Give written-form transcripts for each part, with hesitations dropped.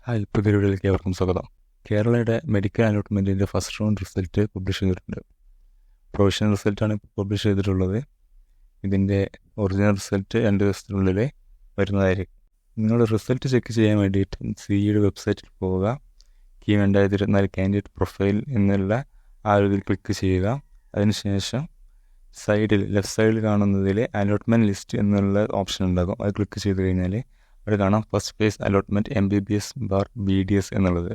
Hi, പുതിയ വീഡിയോയിലേക്ക് ഏവർക്കും സ്വാഗതം. കേരളയുടെ മെഡിക്കൽ അലോട്ട്മെൻറ്റിൻ്റെ ഫസ്റ്റ് റൗണ്ട് റിസൾട്ട് പബ്ലിഷ് ചെയ്തിട്ടുണ്ട്. പ്രൊവിഷണൽ റിസൾട്ടാണ് പബ്ലിഷ് ചെയ്തിട്ടുള്ളത്. ഇതിൻ്റെ ഒറിജിനൽ റിസൾട്ട് 2 ദിവസത്തിനുള്ളിൽ വരുന്നതായിരിക്കും. നിങ്ങളുടെ റിസൾട്ട് ചെക്ക് ചെയ്യാൻ വേണ്ടിയിട്ട് CEയുടെ വെബ്സൈറ്റിൽ പോവുക. കീം 2024 കാൻഡിഡേറ്റ് പ്രൊഫൈൽ എന്നുള്ള ആ ഒരു ഇതിൽ ക്ലിക്ക് ചെയ്യുക. അതിനുശേഷം ലെഫ്റ്റ് സൈഡിൽ കാണുന്നതിൽ അലോട്ട്മെൻറ്റ് ലിസ്റ്റ് എന്നുള്ള ഓപ്ഷൻ ഉണ്ടാകും. അത് ക്ലിക്ക് ചെയ്ത് കഴിഞ്ഞാൽ അവിടെ കാണാം ഫസ്റ്റ് ഫേസ് അലോട്ട്മെൻറ്റ് MBBS/BDS എന്നുള്ളത്.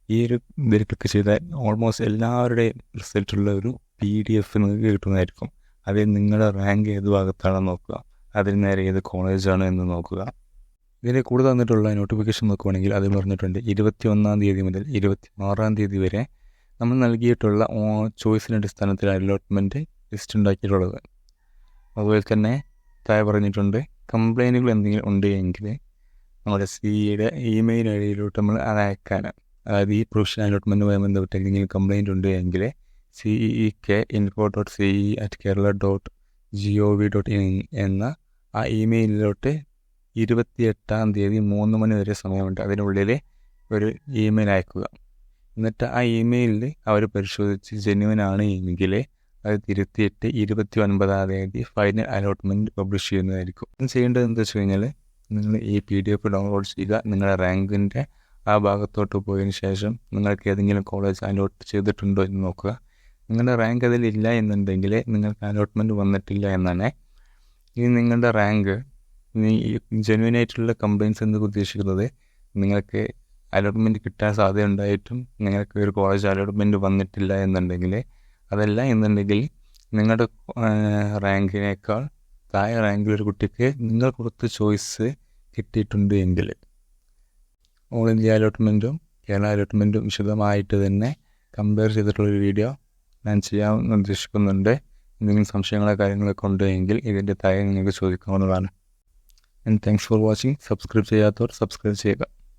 ഈ ഒരു ഇതിൽ ക്ലിക്ക് ചെയ്താൽ ഓൾമോസ്റ്റ് എല്ലാവരുടെയും റിസൾട്ടുള്ള ഒരു PDF നിങ്ങൾക്ക് കിട്ടുന്നതായിരിക്കും. അതിൽ നിങ്ങളുടെ റാങ്ക് ഏത് ഭാഗത്താണെന്ന് നോക്കുക, അതിൽ നേരെ ഏത് കോളേജാണ് എന്ന് നോക്കുക. ഇതിൽ കൂടുതൽ തന്നിട്ടുള്ള നോട്ടിഫിക്കേഷൻ നോക്കുകയാണെങ്കിൽ അതിൽ പറഞ്ഞിട്ടുണ്ട് 21-ാം തീയതി മുതൽ 26-ാം തീയതി വരെ നമ്മൾ നൽകിയിട്ടുള്ള ചോയ്സിൻ്റെ അടിസ്ഥാനത്തിൽ അലോട്ട്മെൻറ്റ് ലിസ്റ്റ് ഉണ്ടാക്കിയിട്ടുള്ളത്. അതുപോലെ തന്നെ താഴെ പറഞ്ഞിട്ടുണ്ട് കംപ്ലൈൻറ്റുകൾ എന്തെങ്കിലും ഉണ്ടെങ്കിൽ നമ്മുടെ CEയുടെ ഇമെയിൽ ഐഡിയിലോട്ട് നമ്മൾ അത് അയക്കാനാണ്. അതായത് ഈ പ്രൊവിഷണൽ അലോട്ട്മെൻറ്റുമായി ബന്ധപ്പെട്ട് എന്തെങ്കിലും കംപ്ലൈൻറ്റ് ഉണ്ടെങ്കിൽ ceek.info.ce@kerala.gov.in എന്ന ആ ഇമെയിലിലോട്ട് 28-ാം തീയതി 3 മണി വരെ സമയമുണ്ട്. അതിനുള്ളിൽ ഒരു ഇമെയിൽ അയക്കുക. എന്നിട്ട് ആ ഇമെയിലിൽ അവർ പരിശോധിച്ച് ജെന്യുവൻ ആണ് എങ്കിൽ അത് തിരുത്തിയിട്ട് 29-ാം തീയതി ഫൈനൽ അലോട്ട്മെൻറ്റ് പബ്ലിഷ് ചെയ്യുന്നതായിരിക്കും. ചെയ്യേണ്ടത് എന്താ വെച്ച് കഴിഞ്ഞാൽ നിങ്ങൾ ഈ PDF ഡൗൺലോഡ് ചെയ്യുക. നിങ്ങളുടെ റാങ്കിൻ്റെ ആ ഭാഗത്തോട്ട് പോയതിന് ശേഷം നിങ്ങൾക്ക് ഏതെങ്കിലും കോളേജ് അലോട്ട് ചെയ്തിട്ടുണ്ടോ എന്ന് നോക്കുക. നിങ്ങളുടെ റാങ്ക് അതിലില്ല എന്നുണ്ടെങ്കിൽ നിങ്ങൾക്ക് അലോട്ട്മെൻറ്റ് വന്നിട്ടില്ല എന്നാണ്. ഇനി നിങ്ങളുടെ റാങ്ക് ജെന്യുവനായിട്ടുള്ള കംപ്ലയിൻസ് എന്ന് ഉദ്ദേശിക്കുന്നത് നിങ്ങൾക്ക് അലോട്ട്മെൻറ്റ് കിട്ടാൻ സാധ്യത ഉണ്ടായിട്ടും നിങ്ങൾക്ക് ഒരു കോളേജ് അലോട്ട്മെൻറ്റ് വന്നിട്ടില്ല എന്നുണ്ടെങ്കിൽ, അതല്ല എന്നുണ്ടെങ്കിൽ നിങ്ങളുടെ റാങ്കിനേക്കാൾ താഴെ റാങ്കിലൊരു കുട്ടിക്ക് നിങ്ങൾ കൊടുത്ത ചോയ്സ് കിട്ടിയിട്ടുണ്ട് എങ്കിൽ ഓൾ ഇന്ത്യ അലോട്ട്മെൻറ്റും കേരള അലോട്ട്മെൻറ്റും വിശദമായിട്ട് തന്നെ കമ്പയർ ചെയ്തിട്ടുള്ളൊരു വീഡിയോ ഞാൻ ചെയ്യാൻ ഉദ്ദേശിക്കുന്നുണ്ട്. എന്തെങ്കിലും സംശയങ്ങളോ കാര്യങ്ങളൊക്കെ ഉണ്ടെങ്കിൽ ഇതിൻ്റെ താഴെ നിങ്ങൾക്ക് ചോദിക്കാവുന്നതാണ്. And thanks for watching. Subscribe ചെയ്യാത്തവർ സബ്സ്ക്രൈബ് ചെയ്യുക.